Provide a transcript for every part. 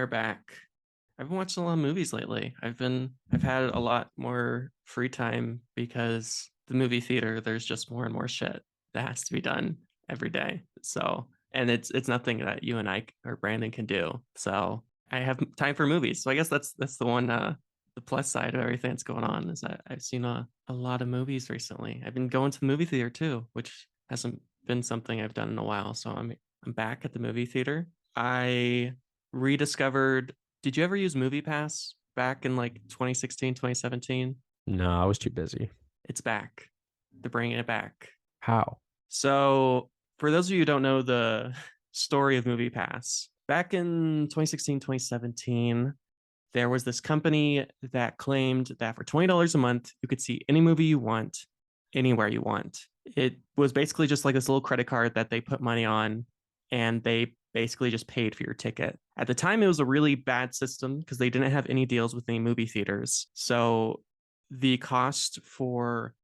are back. I've been watching a lot of movies lately. I've had a lot more free time because the movie theater, there's just more and more shit that has to be done every day. So, and it's nothing that you and I or Brandon can do. So I have time for movies. So I guess that's the one the plus side of everything that's going on is that I've seen a lot of movies recently. I've been going to the movie theater too, which hasn't been something I've done in a while. So I'm back at the movie theater. I rediscovered. Did you ever use MoviePass back in like 2016, 2017? No, I was too busy. It's back. They're bringing it back. How? So, for those of you who don't know the story of MoviePass, back in 2016, 2017, there was this company that claimed that for $20 a month, you could see any movie you want, anywhere you want. It was basically just like this little credit card that they put money on, and they basically just paid for your ticket. At the time, it was a really bad system because they didn't have any deals with any movie theaters. So the cost for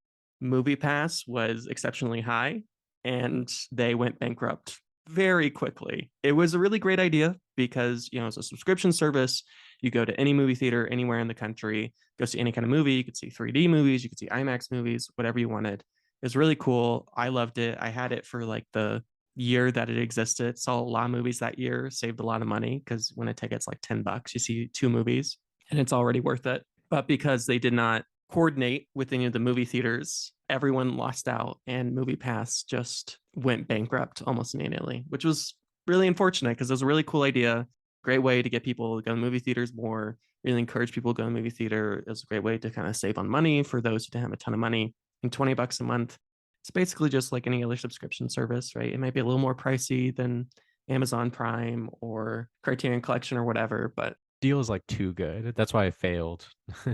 MoviePass was exceptionally high, and they went bankrupt very quickly. It was a really great idea because, it's a subscription service. You go to any movie theater anywhere in the country, go see any kind of movie. You could see 3D movies, you could see IMAX movies, whatever you wanted. It was really cool. I loved it. I had it for like the year that it existed. Saw a lot of movies that year, saved a lot of money because when a ticket's like $10, you see two movies and it's already worth it. But because they did not coordinate with any of the movie theaters, everyone lost out and MoviePass just went bankrupt almost immediately, which was really unfortunate because it was a really cool idea. Great way to get people to go to movie theaters more, really encourage people to go to the movie theater. It was a great way to kind of save on money for those who didn't have a ton of money. And $20 a month, it's basically just like any other subscription service, right? It might be a little more pricey than Amazon Prime or Criterion Collection or whatever, but Deal is like too good. That's why I failed.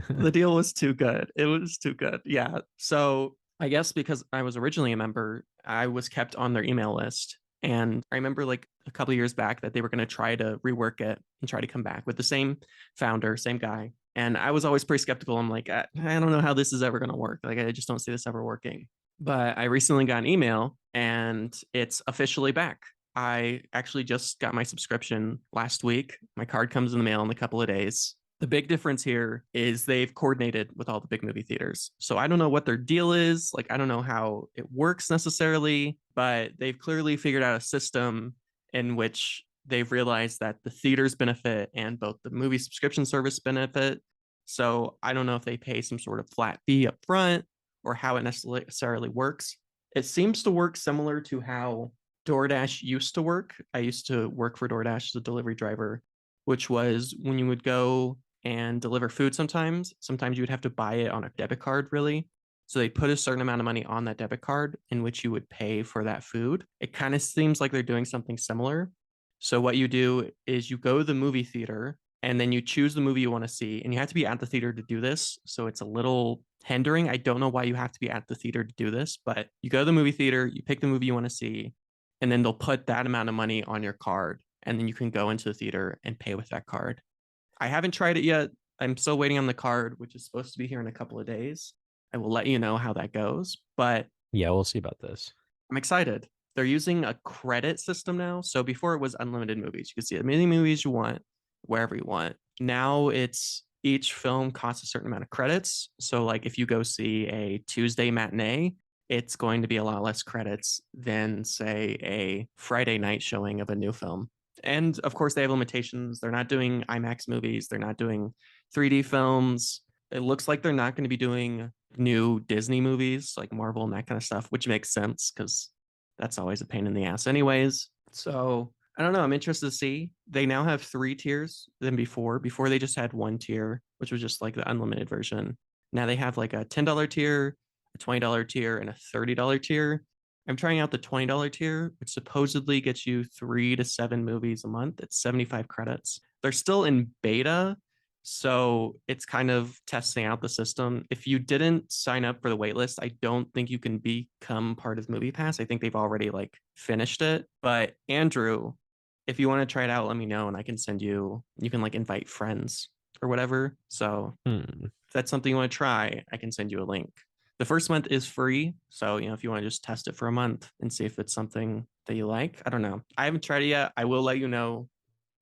the deal was too good. It was too good. Yeah. So I guess because I was originally a member, I was kept on their email list. And I remember like a couple of years back that they were going to try to rework it and try to come back with the same founder, same guy. And I was always pretty skeptical. I'm like, I don't know how this is ever going to work. Like, I just don't see this ever working. But I recently got an email and it's officially back. I actually just got my subscription last week. My card comes in the mail in a couple of days. The big difference here is they've coordinated with all the big movie theaters. So I don't know what their deal is. Like, I don't know how it works necessarily, but they've clearly figured out a system in which they've realized that the theaters benefit and both the movie subscription service benefit. So I don't know if they pay some sort of flat fee up front or how it necessarily works. It seems to work similar to how DoorDash used to work. I used to work for DoorDash as a delivery driver, which was when you would go and deliver food sometimes you would have to buy it on a debit card, really. So they put a certain amount of money on that debit card in which you would pay for that food. It kind of seems like they're doing something similar. So what you do is you go to the movie theater and then you choose the movie you want to see, and you have to be at the theater to do this. So it's a little hindering. I don't know why you have to be at the theater to do this, but you go to the movie theater, you pick the movie you want to see, and then they'll put that amount of money on your card, and then you can go into the theater and pay with that card. I haven't tried it yet. I'm still waiting on the card, which is supposed to be here in a couple of days. I will let you know how that goes, but Yeah, we'll see about this. I'm excited. They're using a credit system now. So before it was unlimited movies. You could see as many movies you want, wherever you want. Now it's each film costs a certain amount of credits. So like if you go see a Tuesday matinee, it's going to be a lot less credits than say a Friday night showing of a new film. And of course they have limitations. They're not doing IMAX movies, they're not doing 3D films. It looks like they're not going to be doing new Disney movies like Marvel and that kind of stuff, which makes sense because that's always a pain in the ass, anyways. So I don't know. I'm interested to see. They now have three tiers than before. Before they just had one tier, which was just like the unlimited version. Now they have like a $10 tier, a $20 tier, and a $30 tier. I'm trying out the $20 tier, which supposedly gets you 3 to 7 movies a month. It's 75 credits. They're still in beta, so it's kind of testing out the system. If you didn't sign up for the waitlist, I don't think you can become part of MoviePass. I think they've already like finished it. But Andrew, if you want to try it out, let me know and I can send you, you can like invite friends or whatever. So Hmm. if that's something you want to try, I can send you a link. The first month is free. So, if you want to just test it for a month and see if it's something that you like, I don't know. I haven't tried it yet. I will let you know,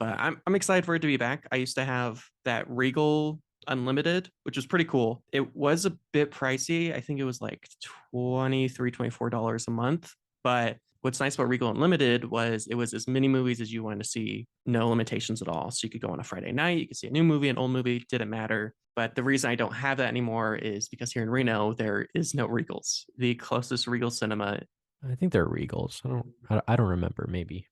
But I'm excited for it to be back. I used to have that Regal Unlimited, which was pretty cool. It was a bit pricey. I think it was like $24 a month. But what's nice about Regal Unlimited was it was as many movies as you wanted to see, no limitations at all. So you could go on a Friday night, you could see a new movie, an old movie, didn't matter. But the reason I don't have that anymore is because here in Reno, there is no Regals. The closest Regal cinema, I think they're Regals. I don't remember. Maybe.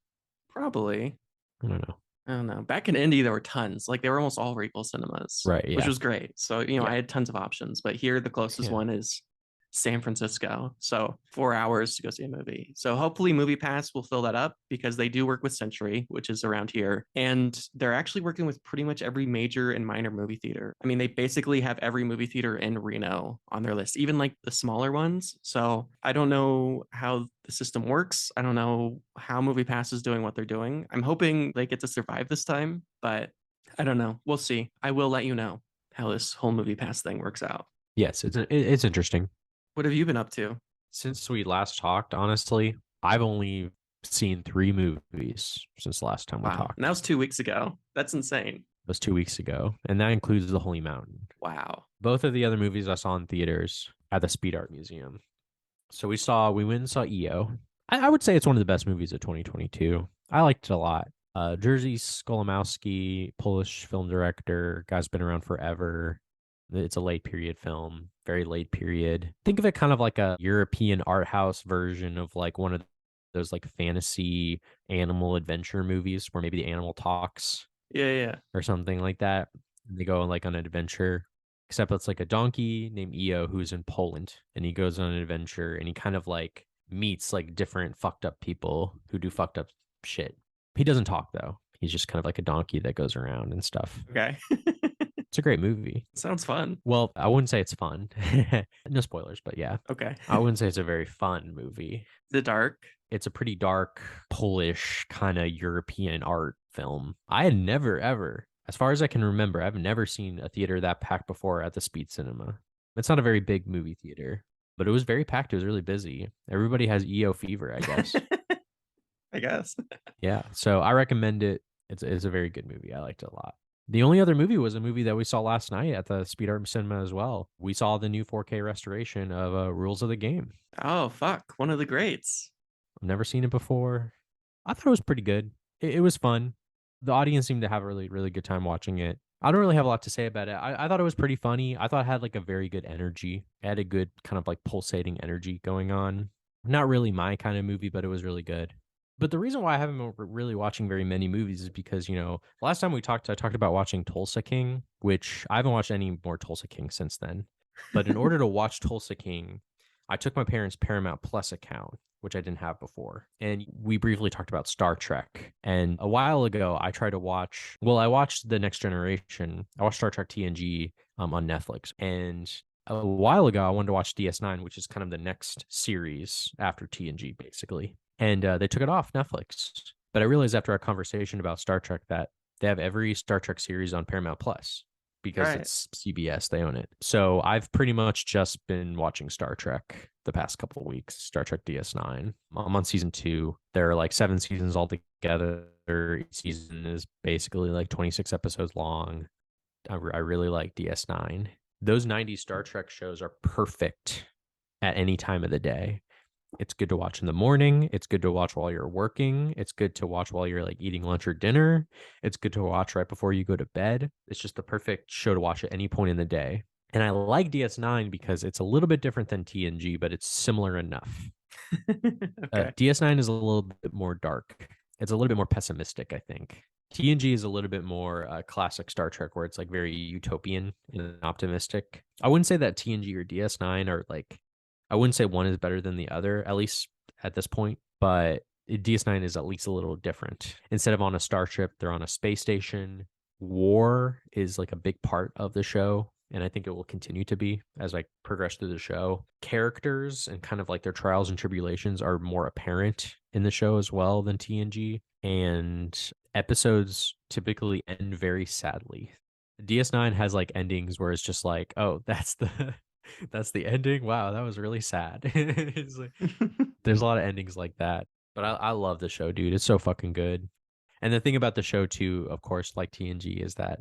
probably, I don't know. I don't know. Back in Indy, there were tons. Like they were almost all Regal cinemas, Right. which Yeah. was great. So, Yeah. I had tons of options. But here, the closest Yeah. one is San Francisco. So 4 hours to go see a movie. So hopefully Movie Pass will fill that up because they do work with Century, which is around here. And they're actually working with pretty much every major and minor movie theater. I mean, they basically have every movie theater in Reno on their list, even like the smaller ones. So I don't know how the system works. I don't know how Movie Pass is doing what they're doing. I'm hoping they get to survive this time, but I don't know. We'll see. I will let you know how this whole Movie Pass thing works out. Yes, it's interesting. What have you been up to? Since we last talked, honestly, I've only seen 3 movies since the last time we Wow. talked. And that was 2 weeks ago. That's insane. It was 2 weeks ago, and that includes The Holy Mountain. Wow. Both of the other movies I saw in theaters at the Speed Art Museum. So we went and saw EO. I would say it's one of the best movies of 2022. I liked it a lot. Jerzy Skolimowski, Polish film director, guy's been around forever. It's a late period film, very late period. Think of it kind of like a European art house version of like one of those like fantasy animal adventure movies where maybe the animal talks. Yeah. Or something like that. And they go like on an adventure. Except it's like a donkey named Eo who's in Poland, and he goes on an adventure and he kind of like meets like different fucked up people who do fucked up shit. He doesn't talk though. He's just kind of like a donkey that goes around and stuff. Okay. It's a great movie. Sounds fun. Well, I wouldn't say it's fun. No spoilers, but yeah. Okay. I wouldn't say it's a very fun movie. The dark. It's a pretty dark, Polish kind of European art film. I had never, ever, as far as I can remember, I've never seen a theater that packed before at the Speed Cinema. It's not a very big movie theater, but it was very packed. It was really busy. Everybody has EO fever, I guess. I guess. Yeah. So I recommend it. It's a very good movie. I liked it a lot. The only other movie was a movie that we saw last night at the Speed Art Cinema as well. We saw the new 4K restoration of Rules of the Game. Oh, fuck. One of the greats. I've never seen it before. I thought it was pretty good. It was fun. The audience seemed to have a really, really good time watching it. I don't really have a lot to say about it. I thought it was pretty funny. I thought it had like a very good energy. It had a good kind of like pulsating energy going on. Not really my kind of movie, but it was really good. But the reason why I haven't been really watching very many movies is because, last time we talked, I talked about watching Tulsa King, which I haven't watched any more Tulsa King since then. But in order to watch Tulsa King, I took my parents' Paramount Plus account, which I didn't have before. And we briefly talked about Star Trek. And a while ago, I watched The Next Generation. I watched Star Trek TNG on Netflix. And a while ago, I wanted to watch DS9, which is kind of the next series after TNG, basically. And they took it off Netflix. But I realized after our conversation about Star Trek that they have every Star Trek series on Paramount Plus because it's CBS. They own it. So I've pretty much just been watching Star Trek the past couple of weeks, Star Trek DS9. I'm on season 2. There are like 7 seasons altogether. Each season is basically like 26 episodes long. I really like DS9. Those 90s Star Trek shows are perfect at any time of the day. It's good to watch in the morning. It's good to watch while you're working. It's good to watch while you're like eating lunch or dinner. It's good to watch right before you go to bed. It's just the perfect show to watch at any point in the day. And I like DS9 because it's a little bit different than TNG, but it's similar enough. Okay. DS9 is a little bit more dark. It's a little bit more pessimistic, I think. TNG is a little bit more classic Star Trek, where it's like very utopian and optimistic. I wouldn't say that TNG or DS9 are like, I wouldn't say one is better than the other, at least at this point, but DS9 is at least a little different. Instead of on a starship, they're on a space station. War is like a big part of the show, and I think it will continue to be as I progress through the show. Characters and kind of like their trials and tribulations are more apparent in the show as well than TNG, and episodes typically end very sadly. DS9 has like endings where it's just like, oh, that's the ending. Wow, that was really sad. It's like, there's a lot of endings like that, but I love the show, dude. It's so fucking good. And the thing about the show too, of course, like TNG, is that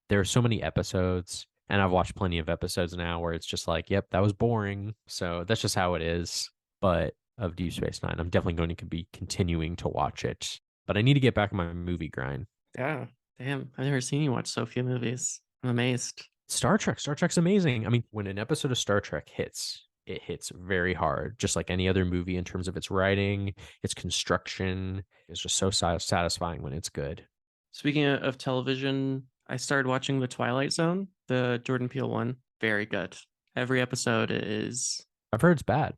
there are so many episodes, and I've watched plenty of episodes now where it's just like, yep, that was boring. So that's just how it is. But of Deep Space Nine, I'm definitely going to be continuing to watch it. But I need to get back on my movie grind. Yeah. Damn. I've never seen you watch so few movies. I'm amazed. Star Trek. Star Trek's amazing. I mean, when an episode of Star Trek hits, it hits very hard, just like any other movie in terms of its writing, its construction. It's just so satisfying when it's good. Speaking of television, I started watching The Twilight Zone, the Jordan Peele one. Very good. Every episode is. I've heard it's bad.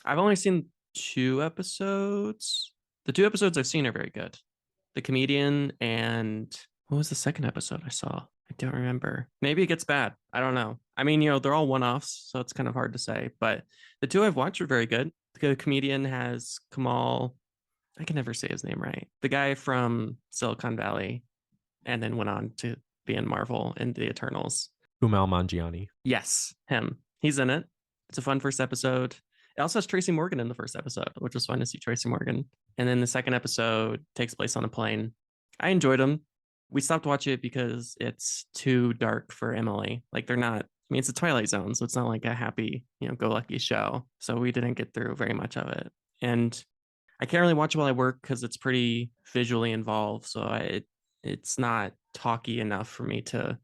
I've only seen 2 episodes. The 2 episodes I've seen are very good. The Comedian and what was the second episode I saw? I don't remember. Maybe it gets bad. I don't know. I mean, they're all one-offs, so it's kind of hard to say. But the two I've watched are very good. The Comedian has Kamal. I can never say his name right. The guy from Silicon Valley, and then went on to be in Marvel and the Eternals. Kumail Nanjiani. Yes, him. He's in it. It's a fun first episode. It also has Tracy Morgan in the first episode, which was fun to see Tracy Morgan. And then the second episode takes place on a plane. I enjoyed them. We stopped watching it because it's too dark for Emily. Like they're not. I mean, it's a Twilight Zone, so it's not like a happy, go lucky show. So we didn't get through very much of it. And I can't really watch it while I work because it's pretty visually involved. So it's not talky enough for me to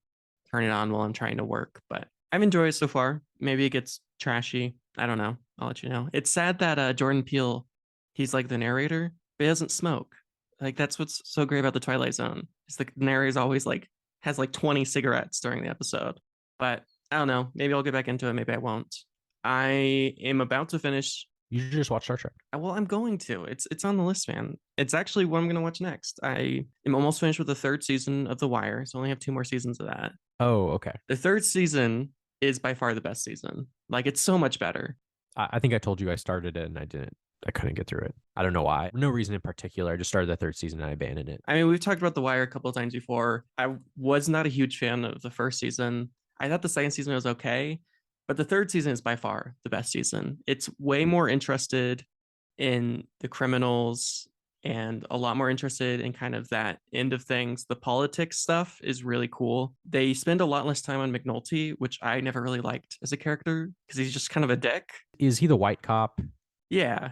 turn it on while I'm trying to work. But I've enjoyed it so far. Maybe it gets trashy. I don't know. I'll let you know. It's sad that Jordan Peele, he's like the narrator, but he doesn't smoke. Like that's what's so great about the Twilight Zone. Is the narrator's always like has like 20 cigarettes during the episode. But I don't know. Maybe I'll get back into it. Maybe I won't. I am about to finish. You should just watch Star Trek. Well, I'm going to. It's on the list, man. It's actually what I'm going to watch next. I am almost finished with the third season of The Wire, so I only have 2 more seasons of that. Oh, okay. The third season is by far the best season. Like it's so much better. I think I told you I started it and I couldn't get through it. I don't know why. No reason in particular. I just started the third season and I abandoned it. I mean, we've talked about The Wire a couple of times before. I was not a huge fan of the first season. I thought the second season was okay, but the third season is by far the best season. It's way more interested in the criminals and a lot more interested in kind of that end of things. The politics stuff is really cool. They spend a lot less time on McNulty, which I never really liked as a character because he's just kind of a dick. Is he the white cop? Yeah.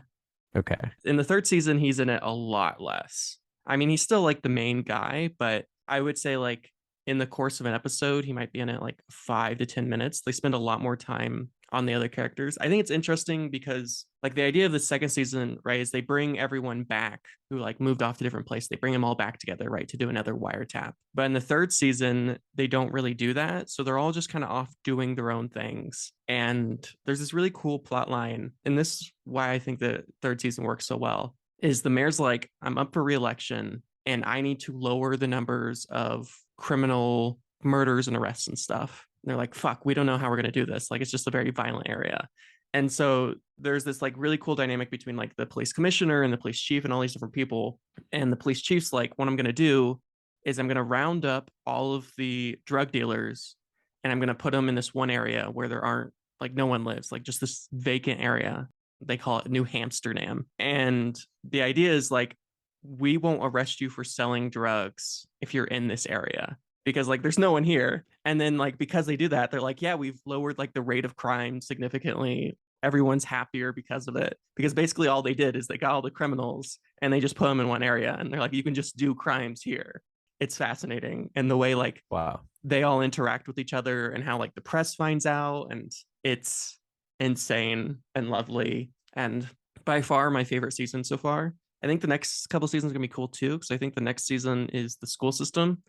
Okay. In the third season, he's in it a lot less. I mean, he's still like the main guy, but I would say like in the course of an episode, he might be in it like 5 to 10 minutes. They spend a lot more time on the other characters. I think it's interesting because like the idea of the second season, right, is they bring everyone back who like moved off to different place. They bring them all back together, right, to do another wiretap. But in the third season, they don't really do that. So they're all just kind of off doing their own things. And there's this really cool plot line. And this is why I think the third season works so well, is the mayor's like, I'm up for re-election and I need to lower the numbers of criminal murders and arrests and stuff. And they're like, fuck, we don't know how we're going to do this. Like, it's just a very violent area. And so there's this like really cool dynamic between like the police commissioner and the police chief and all these different people. And the police chief's like, what I'm going to do is I'm going to round up all of the drug dealers and I'm going to put them in this one area where there aren't like no one lives, like just this vacant area. They call it New Amsterdam. And the idea is like, we won't arrest you for selling drugs if you're in this area because like there's no one here. And then like because they do that, they're like, yeah, we've lowered like the rate of crime significantly. Everyone's happier because of it. Because basically all they did is they got all the criminals and they just put them in one area and they're like, you can just do crimes here. It's fascinating. And the way like wow, they all interact with each other and how like the press finds out, and it's insane and lovely. And by far my favorite season so far. I think the next couple seasons are gonna be cool too, because I think the next season is the school system,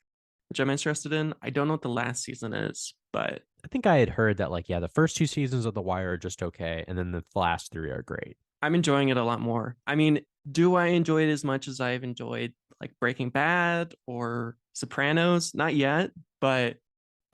which I'm interested in. I don't know what the last season is, but I think I had heard that like, yeah, the first 2 seasons of The Wire are just okay, and then the last 3 are great. I'm enjoying it a lot more. I mean, do I enjoy it as much as I've enjoyed like Breaking Bad or Sopranos? Not yet, but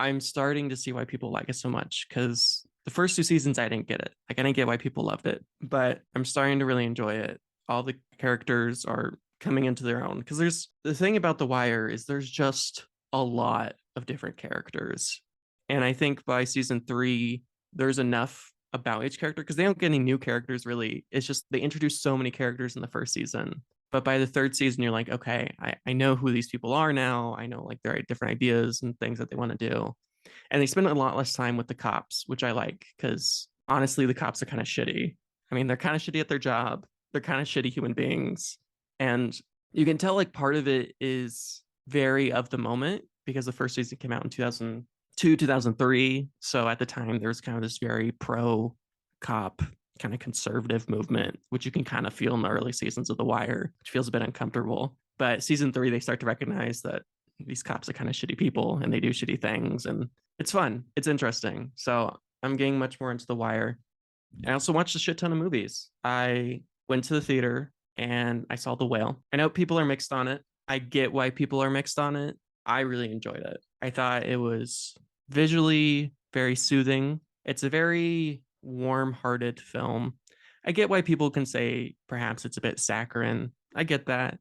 I'm starting to see why people like it so much, because the first 2 seasons I didn't get it. Like I didn't get why people loved it, but I'm starting to really enjoy it. All the characters are coming into their own, because there's the thing about The Wire is there's just a lot of different characters. And I think by season 3, there's enough about each character, because they don't get any new characters really. It's just they introduce so many characters in the first season But by the third season, you're like, okay, I know who these people are now. I know like their different ideas and things that they want to do. And they spend a lot less time with the cops, which I like because honestly, the cops are kind of shitty. I mean, they're kind of shitty at their job. They're kind of shitty human beings. And you can tell like part of it is very of the moment because the first season came out in 2002, 2003. So at the time, there was kind of this very pro cop kind of conservative movement, which you can kind of feel in the early seasons of The Wire, which feels a bit uncomfortable. But season 3, they start to recognize that these cops are kind of shitty people and they do shitty things. And it's fun. It's interesting. So I'm getting much more into The Wire. I also watched a shit ton of movies. I went to the theater and I saw The Whale. I know people are mixed on it. I get why people are mixed on it. I really enjoyed it. I thought it was visually very soothing. It's a very warm-hearted film. I get why people can say perhaps it's a bit saccharine. I get that.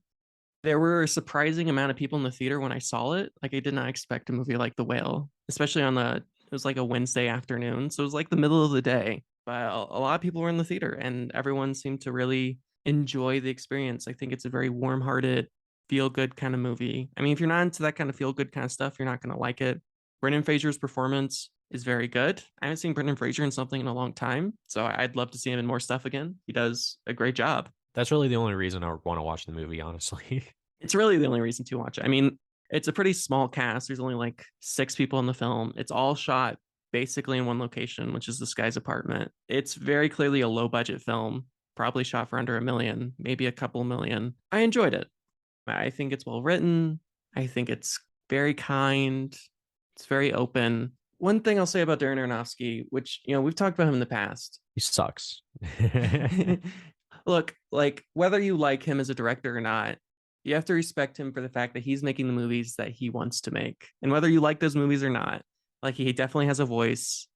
There were a surprising amount of people in the theater when I saw it. Like I did not expect a movie like The Whale, especially on the it was like a Wednesday afternoon. So it was like the middle of the day. But a lot of people were in the theater and everyone seemed to really enjoy the experience. I think it's a very warm-hearted, feel-good kind of movie. I mean, if you're not into that kind of feel-good kind of stuff, you're not going to like it. Brendan Fraser's performance is very good. I haven't seen Brendan Fraser in something in a long time, so I'd love to see him in more stuff again. He does a great job. That's really the only reason I would want to watch the movie, honestly. It's really the only reason to watch it. I mean, it's a pretty small cast. There's only like 6 people in the film. It's all shot basically in one location, which is this guy's apartment. It's very clearly a low budget film, probably shot for under $1 million, maybe a couple million. I enjoyed it. I think it's well written. I think it's very kind. It's very open. One thing I'll say about Darren Aronofsky, which, we've talked about him in the past. He sucks. Look, like whether you like him as a director or not, you have to respect him for the fact that he's making the movies that he wants to make. And whether you like those movies or not, like he definitely has a voice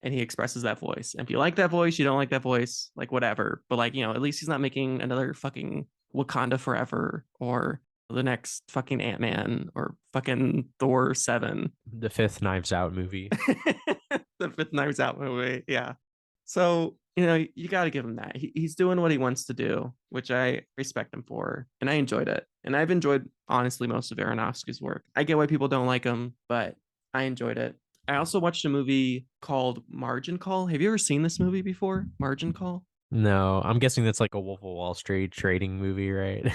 and he expresses that voice. And if you like that voice, you don't like that voice, like whatever. But like, at least he's not making another fucking Wakanda Forever or the next fucking Ant-Man or fucking Thor 7. The fifth Knives Out movie. The fifth Knives Out movie. Yeah. So, you got to give him that. He's doing what he wants to do, which I respect him for. And I enjoyed it. And I've enjoyed, honestly, most of Aronofsky's work. I get why people don't like him, but I enjoyed it. I also watched a movie called Margin Call. Have you ever seen this movie before? Margin Call? No, I'm guessing that's like a Wolf of Wall Street trading movie, right?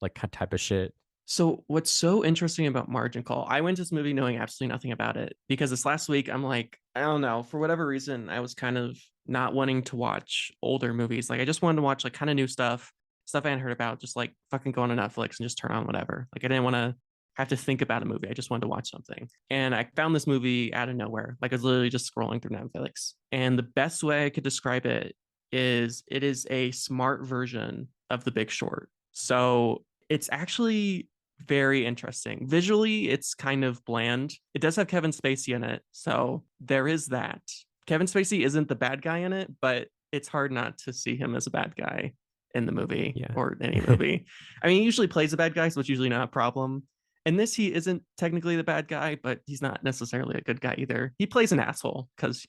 Like type of shit. So what's so interesting about Margin Call, I went to this movie knowing absolutely nothing about it because this last week I'm like, I don't know, for whatever reason, I was kind of not wanting to watch older movies. Like I just wanted to watch like kind of new stuff I hadn't heard about, just like fucking go on Netflix and just turn on whatever. Like I didn't want to have to think about a movie. I just wanted to watch something. And I found this movie out of nowhere. Like I was literally just scrolling through Netflix. And the best way I could describe it is a smart version of The Big Short. So it's actually very interesting. Visually, it's kind of bland. It does have Kevin Spacey in it, so there is that. Kevin Spacey isn't the bad guy in it, but it's hard not to see him as a bad guy in the movie or any movie. I mean, he usually plays a bad guy, so it's usually not a problem. In this, he isn't technically the bad guy, but he's not necessarily a good guy either. He plays an asshole because,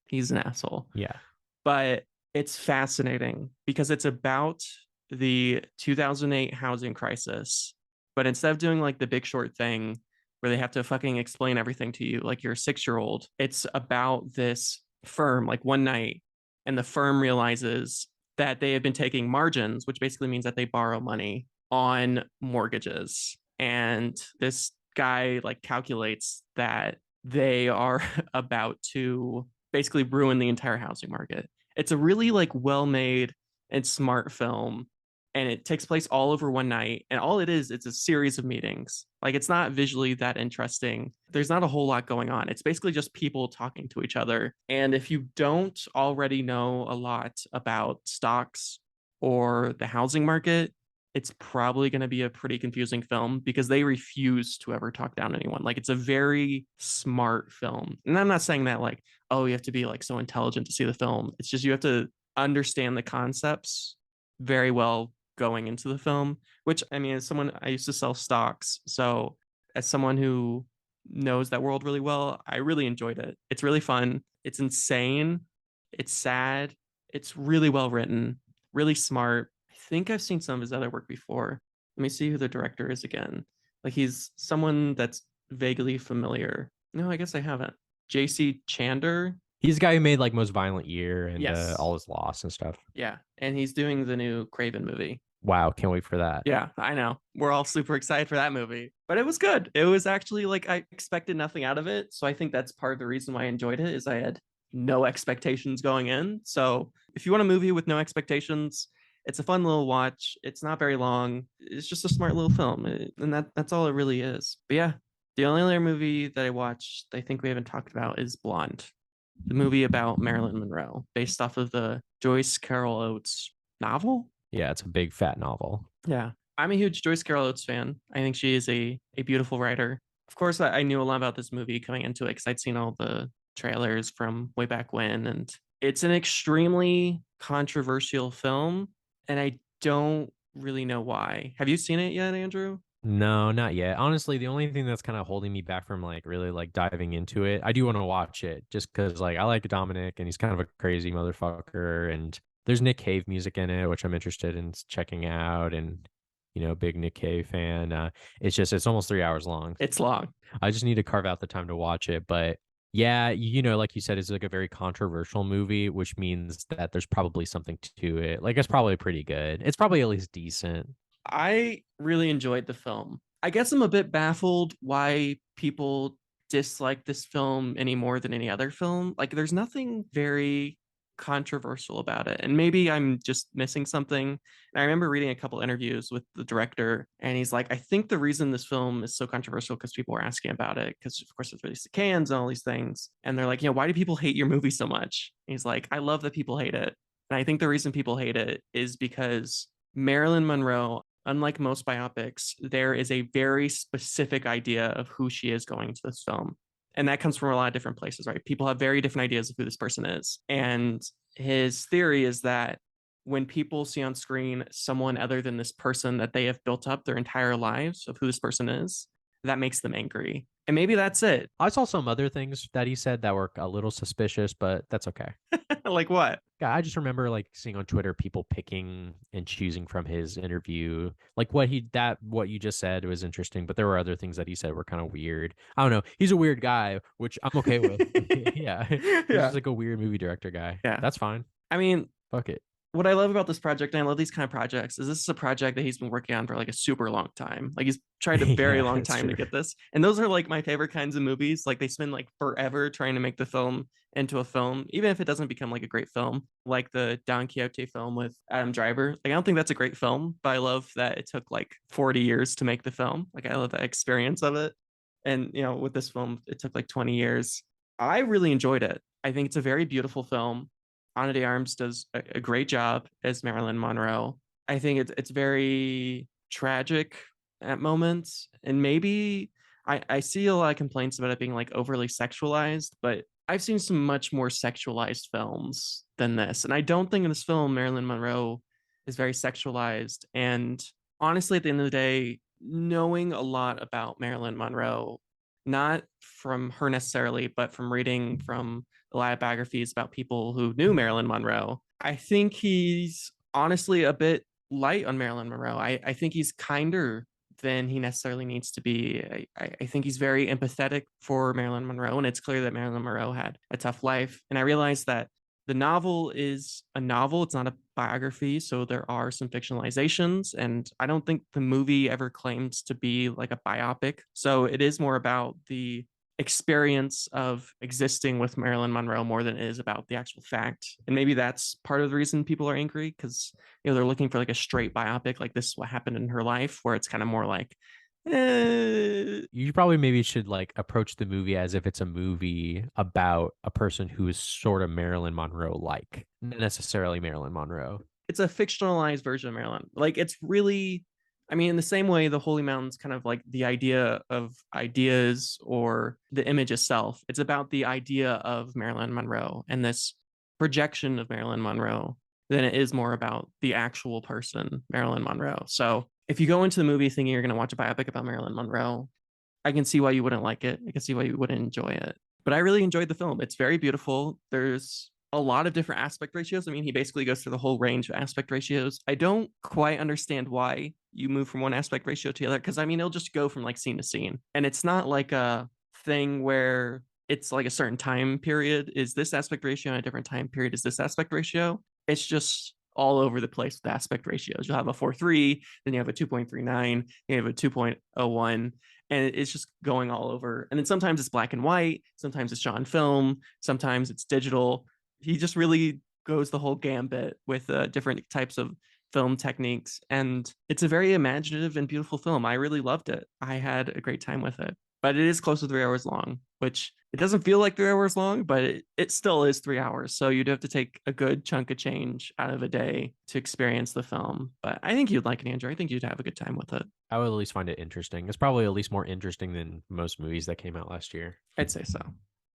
he's an asshole. Yeah. But it's fascinating because it's about the 2008 housing crisis. But instead of doing like the Big Short thing where they have to fucking explain everything to you like you're a 6-year-old, it's about this firm like one night, and the firm realizes that they have been taking margins, which basically means that they borrow money on mortgages. And this guy like calculates that they are about to basically ruin the entire housing market. It's a really like well-made and smart film, and it takes place all over one night. And all it is, it's a series of meetings. Like it's not visually that interesting. There's not a whole lot going on. It's basically just people talking to each other. And if you don't already know a lot about stocks or the housing market, it's probably going to be a pretty confusing film because they refuse to ever talk down anyone. Like it's a very smart film. And I'm not saying that like, oh, you have to be like so intelligent to see the film. It's just you have to understand the concepts very well going into the film, which I mean, as someone, I used to sell stocks. So as someone who knows that world really well, I really enjoyed it. It's really fun. It's insane. It's sad. It's really well written, really smart. I think I've seen some of his other work before. Let me see who the director is again. Like he's someone that's vaguely familiar. No, I guess I haven't. JC Chander. He's the guy who made like Most Violent Year and Yes. All Is Lost and stuff. Yeah. And he's doing the new Craven movie. Wow, can't wait for that. Yeah, I know. We're all super excited for that movie. But it was good. It was actually like I expected nothing out of it. So I think that's part of the reason why I enjoyed it is I had no expectations going in. So if you want a movie with no expectations, it's a fun little watch. It's not very long. It's just a smart little film. And that's all it really is. But yeah, the only other movie that I watched I think we haven't talked about is Blonde, the movie about Marilyn Monroe, based off of the Joyce Carol Oates novel. Yeah, it's a big fat novel. Yeah. I'm a huge Joyce Carol Oates fan. I think she is a beautiful writer. Of course, I knew a lot about this movie coming into it because I'd seen all the trailers from way back when. And it's an extremely controversial film. And I don't really know why. Have you seen it yet, Andrew? No, not yet. Honestly, the only thing that's kind of holding me back from like really like diving into it, I do want to watch it just because like I like Dominic and he's kind of a crazy motherfucker. And there's Nick Cave music in it, which I'm interested in checking out. And big Nick Cave fan. It's just it's almost 3 hours long. It's long. I just need to carve out the time to watch it. But yeah, like you said, it's like a very controversial movie, which means that there's probably something to it. Like it's probably pretty good. It's probably at least decent. I really enjoyed the film. I guess I'm a bit baffled why people dislike this film any more than any other film. Like, there's nothing very controversial about it. And maybe I'm just missing something. And I remember reading a couple interviews with the director, and he's like, I think the reason this film is so controversial because people are asking about it, because of course it's released to Cannes and all these things. And they're like, why do people hate your movie so much? And he's like, I love that people hate it. And I think the reason people hate it is because Marilyn Monroe, unlike most biopics, there is a very specific idea of who she is going into this film. And that comes from a lot of different places, right? People have very different ideas of who this person is. And his theory is that when people see on screen someone other than this person that they have built up their entire lives of who this person is, that makes them angry. And maybe that's it. I saw some other things that he said that were a little suspicious, but that's okay. Like what? Yeah, I just remember like seeing on Twitter people picking and choosing from his interview. Like what you just said was interesting, but there were other things that he said were kind of weird. I don't know. He's a weird guy, which I'm okay with. Yeah. He's just like a weird movie director guy. Yeah. That's fine. I mean, fuck it. What I love about this project, and I love these kind of projects, is this is a project that he's been working on for like a super long time. Like he's tried a very long time to get this. And those are like my favorite kinds of movies. Like they spend like forever trying to make the film into a film, even if it doesn't become like a great film, like the Don Quixote film with Adam Driver. Like I don't think that's a great film, but I love that it took like 40 years to make the film. Like I love that experience of it. And with this film, it took like 20 years. I really enjoyed it. I think it's a very beautiful film. Ana de Armas does a great job as Marilyn Monroe. I think it's very tragic at moments, and maybe I see a lot of complaints about it being like overly sexualized, but I've seen some much more sexualized films than this, and I don't think in this film Marilyn Monroe is very sexualized. And honestly, at the end of the day, knowing a lot about Marilyn Monroe, not from her necessarily, but from reading from a lot of biographies about people who knew Marilyn Monroe, I think he's honestly a bit light on Marilyn Monroe. I think he's kinder than he necessarily needs to be. I think he's very empathetic for Marilyn Monroe, and it's clear that Marilyn Monroe had a tough life. And I realized that the novel is a novel, it's not a biography, so there are some fictionalizations, and I don't think the movie ever claims to be like a biopic. So it is more about the experience of existing with Marilyn Monroe more than it is about the actual fact. And maybe that's part of the reason people are angry, because they're looking for like a straight biopic, like this is what happened in her life, where it's kind of more like you probably maybe should like approach the movie as if it's a movie about a person who is sort of Marilyn Monroe like, not necessarily Marilyn Monroe. It's a fictionalized version of Marilyn. Like it's really, I mean, in the same way the Holy Mountain's kind of like the idea of ideas or the image itself. It's about the idea of Marilyn Monroe and this projection of Marilyn Monroe than it is more about the actual person, Marilyn Monroe. So if you go into the movie thinking you're going to watch a biopic about Marilyn Monroe, I can see why you wouldn't like it. I can see why you wouldn't enjoy it. But I really enjoyed the film. It's very beautiful. There's a lot of different aspect ratios. I mean, he basically goes through the whole range of aspect ratios. I don't quite understand why you move from one aspect ratio to the other, because I mean, it'll just go from like scene to scene. And it's not like a thing where it's like a certain time period is this aspect ratio and a different time period is this aspect ratio. It's just all over the place with aspect ratios. You'll have a 4:3, then you have a 2.39, you have a 2.01, and it's just going all over. And then sometimes it's black and white, sometimes it's shot on film, sometimes it's digital. He just really goes the whole gambit with different types of film techniques, and it's a very imaginative and beautiful film. I really loved it. I had a great time with it, but it is close to 3 hours long, which it doesn't feel like 3 hours long, but it still is 3 hours. So you'd have to take a good chunk of change out of a day to experience the film. But I think you'd like it, Andrew. I think you'd have a good time with it. I would at least find it interesting. It's probably at least more interesting than most movies that came out last year. I'd say so.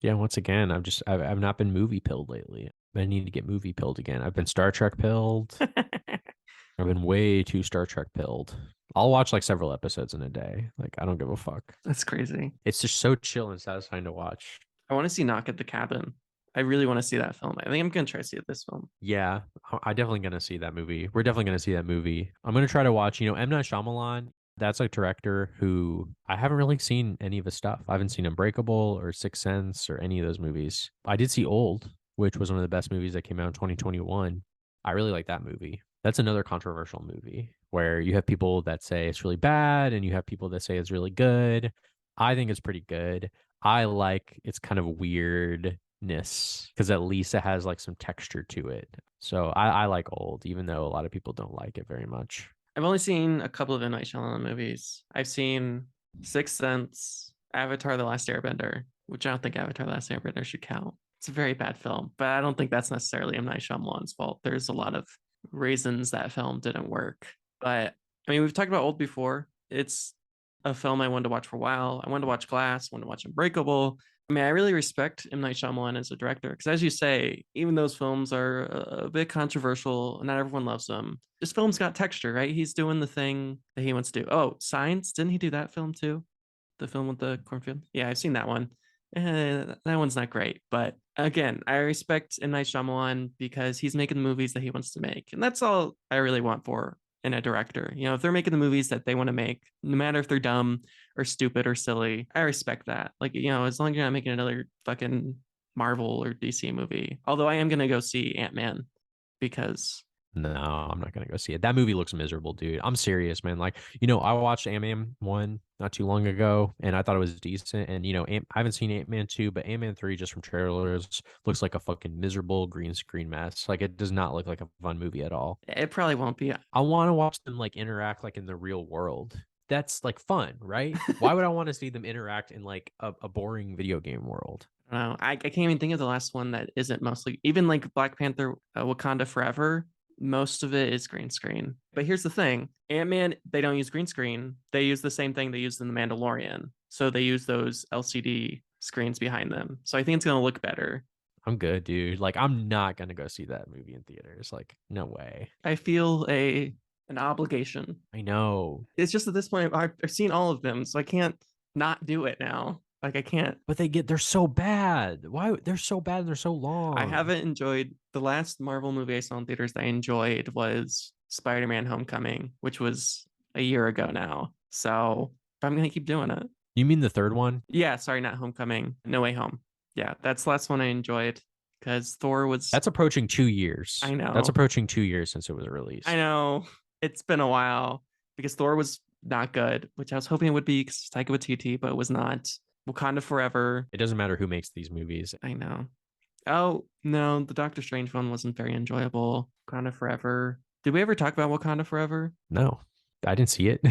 Yeah, once again, I've not been movie pilled lately. I need to get movie pilled again. I've been Star Trek pilled. I've been way too Star Trek pilled. I'll watch like several episodes in a day. Like, I don't give a fuck. That's crazy. It's just so chill and satisfying to watch. I want to see Knock at the Cabin. I really want to see that film. I think I'm going to try to see this film. Yeah, I'm definitely going to see that movie. We're definitely going to see that movie. I'm going to try to watch, M. Night Shyamalan. That's a director who I haven't really seen any of his stuff. I haven't seen Unbreakable or Sixth Sense or any of those movies. I did see Old, which was one of the best movies that came out in 2021. I really like that movie. That's another controversial movie where you have people that say it's really bad and you have people that say it's really good. I think it's pretty good. I like its kind of weirdness because at least it has like some texture to it. So I like Old, even though a lot of people don't like it very much. I've only seen a couple of M. Night Shyamalan movies. I've seen Sixth Sense, Avatar: The Last Airbender, which I don't think Avatar: The Last Airbender should count. It's a very bad film, but I don't think that's necessarily M. Night Shyamalan's fault. There's a lot of reasons that film didn't work. But I mean, we've talked about Old before. It's a film I wanted to watch for a while. I wanted to watch Glass, wanted to watch Unbreakable. I mean, I really respect M. Night Shyamalan as a director because, as you say, even those films are a bit controversial, not everyone loves them. This film's got texture, right? He's doing the thing that he wants to do. Oh, Signs, didn't he do that film too? The film with the cornfield? Yeah, I've seen that one. That one's not great, but again, I respect M. Night Shyamalan because he's making the movies that he wants to make, and that's all I really want for in a director. If they're making the movies that they want to make, no matter if they're dumb or stupid or silly, I respect that. Like, as long as you're not making another fucking Marvel or DC movie. Although I am gonna go see Ant-Man because No, I'm not gonna go see it. That movie looks miserable, dude. I'm serious, man. Like, I watched Ant-Man 1 not too long ago, and I thought it was decent. And I haven't seen Ant-Man 2, but Ant-Man 3, just from trailers, looks like a fucking miserable green screen mess. Like, it does not look like a fun movie at all. it probably won't be. I want to watch them like interact like in the real world. That's like fun, right? Why would I want to see them interact in like a boring video game world? I don't know. I can't even think of the last one that isn't mostly, even like Black Panther, Wakanda Forever. Most of it is green screen. But here's the thing. Ant-Man, they don't use green screen. They use the same thing they used in The Mandalorian. So they use those LCD screens behind them. So I think it's going to look better. I'm good, dude. Like, I'm not going to go see that movie in theaters. Like, no way. I feel an obligation. I know. It's just at this point, I've seen all of them. So I can't not do it now. Like, I can't. But they're so bad. Why? They're so bad and they're so long. I haven't enjoyed the last Marvel movie I saw in theaters that I enjoyed was Spider-Man Homecoming, which was a year ago now. So I'm going to keep doing it. You mean the third one? Yeah, sorry, not Homecoming. No Way Home. Yeah, that's the last one I enjoyed because Thor was. That's approaching 2 years. I know. That's approaching 2 years since it was released. I know. It's been a while because Thor was not good, which I was hoping it would be because Taika Waititi, but it was not. Wakanda Forever. It doesn't matter who makes these movies. I know. Oh, no, the Doctor Strange one wasn't very enjoyable. Wakanda Forever. Did we ever talk about Wakanda Forever? No, I didn't see it.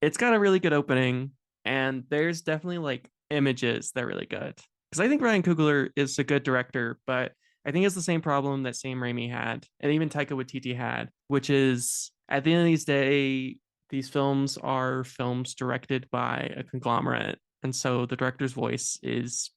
It's got a really good opening, and there's definitely like images that are really good. Because I think Ryan Coogler is a good director, but I think it's the same problem that Sam Raimi had, and even Taika Waititi had, which is at the end of these films are films directed by a conglomerate. And so the director's voice is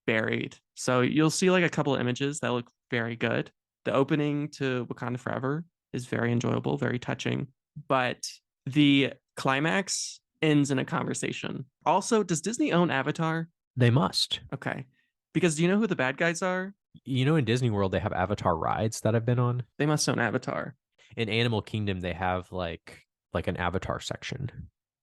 buried. So you'll see like a couple of images that look very good. The opening to Wakanda Forever is very enjoyable, very touching. But the climax ends in a conversation. Also, does Disney own Avatar? They must. Okay. Because do you know who the bad guys are? You know, in Disney World, they have Avatar rides that I've been on. They must own Avatar. In Animal Kingdom, they have like an Avatar section.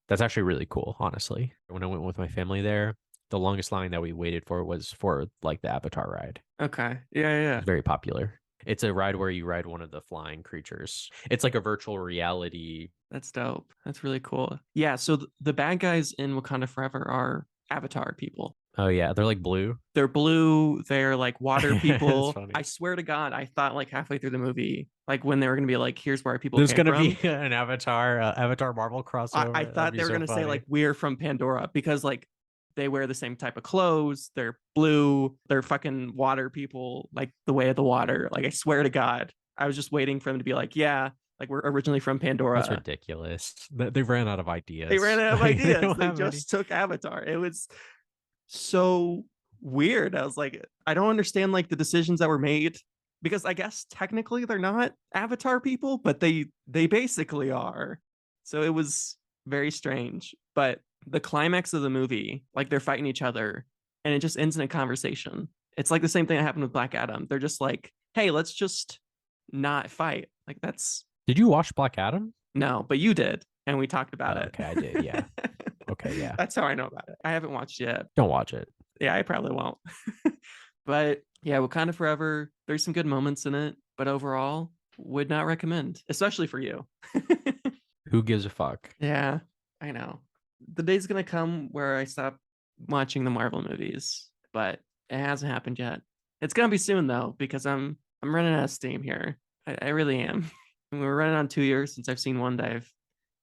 That's actually really cool, honestly. When I went with my family there, the longest line that we waited for was for like the Avatar ride. Okay. Yeah, yeah. It's very popular. It's a ride where you ride one of the flying creatures. It's like a virtual reality. That's dope. That's really cool. Yeah, so the bad guys in Wakanda Forever are Avatar people. Oh yeah, they're like blue. They're blue, they're like water It's people. funny. I swear to God, I thought like halfway through the movie, like when they were gonna be like, here's where our people There's came gonna from. be an Avatar Marvel crossover. I That'd thought be they were so gonna say funny. like we're from Pandora because like they wear the same type of clothes, they're blue, they're fucking water people, like the way of the water. Like I swear to God, I was just waiting for them to be like, yeah, like we're originally from That's Pandora. ridiculous. They ran out of They ideas. ran out of Like, they ideas. don't They have any. just took Avatar. It was so weird. I was like, I don't understand like the decisions that were made because I guess technically they're not Avatar people, but they basically are. So it was very strange. But the climax of the movie, like they're fighting each other and it just ends in a conversation. It's like the same thing that happened with Black Adam. They're just like, hey, let's just not fight. Like that's Did you watch Black Adam? no, but you did. And we talked about Oh, it. okay, I did. Yeah. Okay, yeah. That's how I know about it. I haven't watched yet. Don't watch it. Yeah, I probably won't. But yeah, Wakanda Forever, there's some good moments in it, but overall, would not recommend, especially for you. Who gives a fuck? Yeah, I know. The day's gonna come where I stop watching the Marvel movies, but it hasn't happened yet. It's gonna be soon though, because I'm running out of steam here. I really am. We're running on 2 years since I've seen one that I've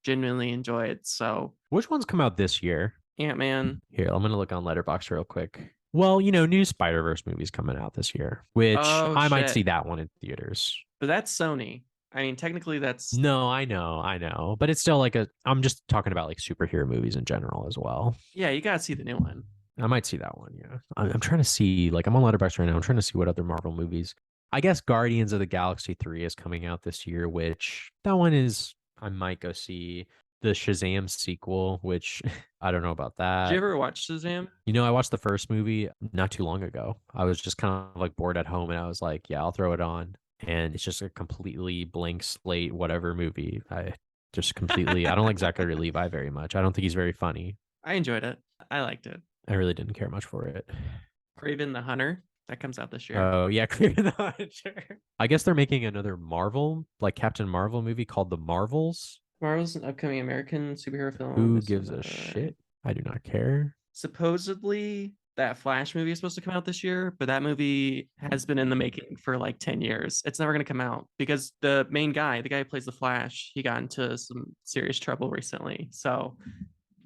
genuinely enjoyed. So Which ones come out this year? Ant-Man. Here, I'm gonna look on Letterboxd real quick. Well, you know, new Spider-Verse movies coming out this year, which Oh I might shit. see that one in theaters. But that's Sony. I mean, technically that's No, I know, but it's still like I'm just talking about like superhero movies in general as well. yeah, you gotta see the new one. I might see that one. Yeah, I'm trying to see. Like, I'm on Letterboxd right now. I'm trying to see what other Marvel movies. I guess Guardians of the Galaxy 3 is coming out this year, which that one is I might go see. The Shazam sequel, which I don't know about Did you that. ever watch Shazam? You know, I watched the first movie not too long ago. I was just kind of like bored at home and I was like, yeah, I'll throw it on. And it's just a completely blank slate, whatever movie. I just completely, I don't like Zachary Levi very much. I don't think he's very funny. I enjoyed it. I liked it. I really didn't care much for it. Craven the Hunter, that comes out this year. Oh, yeah. Kraven the Hunter. I guess they're making another Marvel, like Captain Marvel movie called The Marvels. Marvel's an upcoming American superhero film. Who gives a shit? I do not care. Supposedly, that Flash movie is supposed to come out this year, but that movie has been in the making for like 10 years. It's never going to come out because the main guy, the guy who plays the Flash, he got into some serious trouble recently. So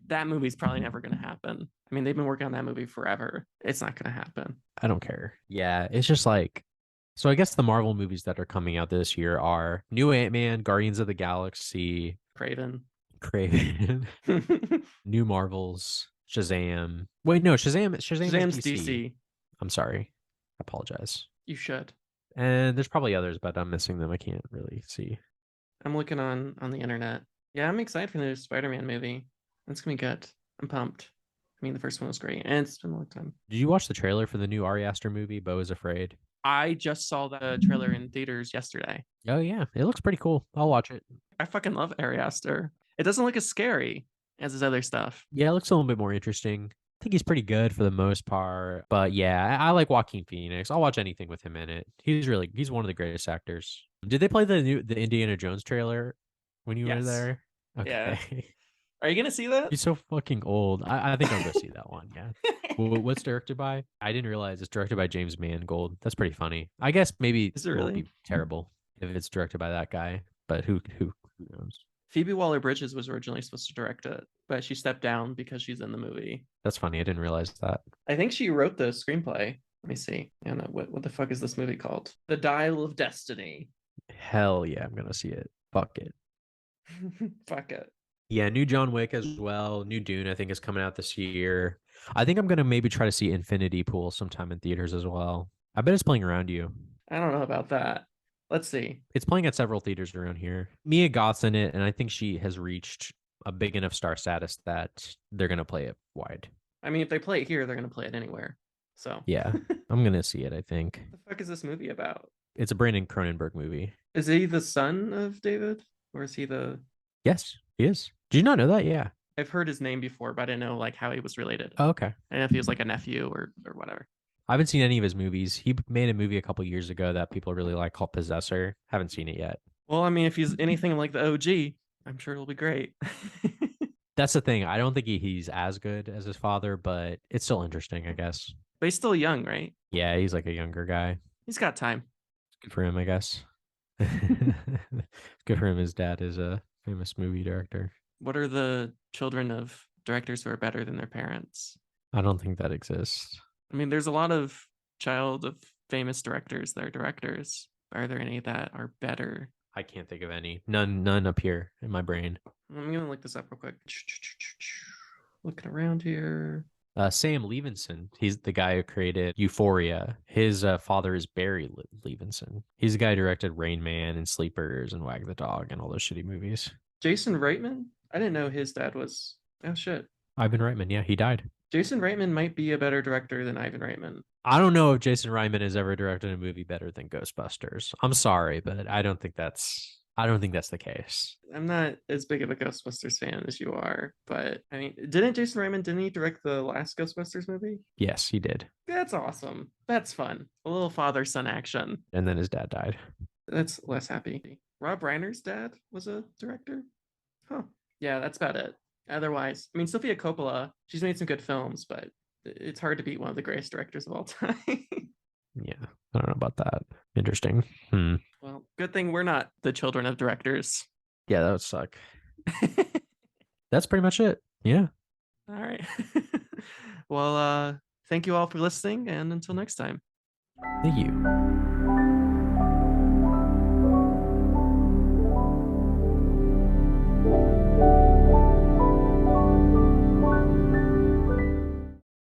that movie's probably never going to happen. I mean, they've been working on that movie forever. It's not going to happen. I don't care. Yeah, it's just like so I guess the Marvel movies that are coming out this year are new Ant-Man, Guardians of the Galaxy, Craven. Craven, new Marvels, Shazam. Wait, no, Shazam Shazam's is DC. DC. I'm sorry. I apologize. You should. And there's probably others, but I'm missing them. I can't really see. I'm looking on the internet. Yeah, I'm excited for the new Spider-Man movie. It's gonna be good. I'm pumped. I mean, the first one was great, and it's been a long time. Did you watch the trailer for the new Ari Aster movie, Beau is Afraid? I just saw the trailer in theaters yesterday. Oh yeah, it looks pretty cool. I'll watch it. I fucking love Ari Aster. It doesn't look as scary as his other stuff. Yeah, it looks a little bit more interesting. I think he's pretty good for the most part. But yeah, I like Joaquin Phoenix. I'll watch anything with him in it. He's one of the greatest actors. Did they play the Indiana Jones trailer when you were Yes. there? Yeah. Okay. Are you gonna see that? He's so fucking old. I think I'm gonna see that one. Yeah. What's directed by? I didn't realize it's directed by James Mangold. That's pretty funny. I guess maybe Is it it won't really? be terrible if it's directed by that guy. But who knows? Phoebe Waller-Bridges was originally supposed to direct it, but she stepped down because she's in the movie. That's funny. I didn't realize that. I think she wrote the screenplay. Let me see. I don't know what the fuck is this movie called? The Dial of Destiny. Hell yeah, I'm gonna see it. Fuck it. Fuck it. Yeah, new John Wick as well. New Dune, I think, is coming out this year. I think I'm gonna maybe try to see Infinity Pool sometime in theaters as well. I bet it's playing around you. I don't know about that. Let's see. It's playing at several theaters around here. Mia Goth's in it, and I think she has reached a big enough star status that they're gonna play it wide. I mean, if they play it here, they're gonna play it anywhere. So Yeah, I'm gonna see it, I think. the fuck is this movie about? It's a Brandon Cronenberg movie. Is he the son of David, or is he the? Yes, he is. Did you not know that? Yeah. I've heard his name before, but I didn't know like how he was related. Oh, okay. I don't know if he was like a nephew or whatever. I haven't seen any of his movies. He made a movie a couple years ago that people really like called Possessor. Haven't seen it yet. Well, I mean, if he's anything like the OG, I'm sure it'll be great. That's the thing. I don't think he's as good as his father, but it's still interesting, I guess. But he's still young, right? Yeah, he's like a younger guy. He's got time. Good for him, I guess. Good for him. His dad is a famous movie director. What are the children of directors who are better than their parents? I don't think that exists. I mean, there's a lot of child of famous directors that are directors. Are there any that are better? I can't think of any. None up here in my brain. I'm gonna look this up real quick. Looking around here. Sam Levinson. He's the guy who created Euphoria. His father is Barry Levinson. He's the guy who directed Rain Man and Sleepers and Wag the Dog and all those shitty movies. Jason Reitman? I didn't know his dad was. Oh shit. Ivan Reitman. Yeah, he died. Jason Reitman might be a better director than Ivan Reitman. I don't know if Jason Reitman has ever directed a movie better than Ghostbusters. I'm sorry, but I don't think that's the case. I'm not as big of a Ghostbusters fan as you are, but I mean, didn't he direct the last Ghostbusters movie? Yes, he did. That's awesome. That's fun. A little father-son action. And then his dad died. That's less happy. Rob Reiner's dad was a director? Huh. Yeah, that's about it. Otherwise, I mean, Sofia Coppola, she's made some good films, but it's hard to beat one of the greatest directors of all time. Yeah, I don't know about that. Interesting. Well, good thing we're not the children of directors. Yeah, that would suck. That's pretty much it. Yeah. All right. Well, thank you all for listening, and until next time. Thank you.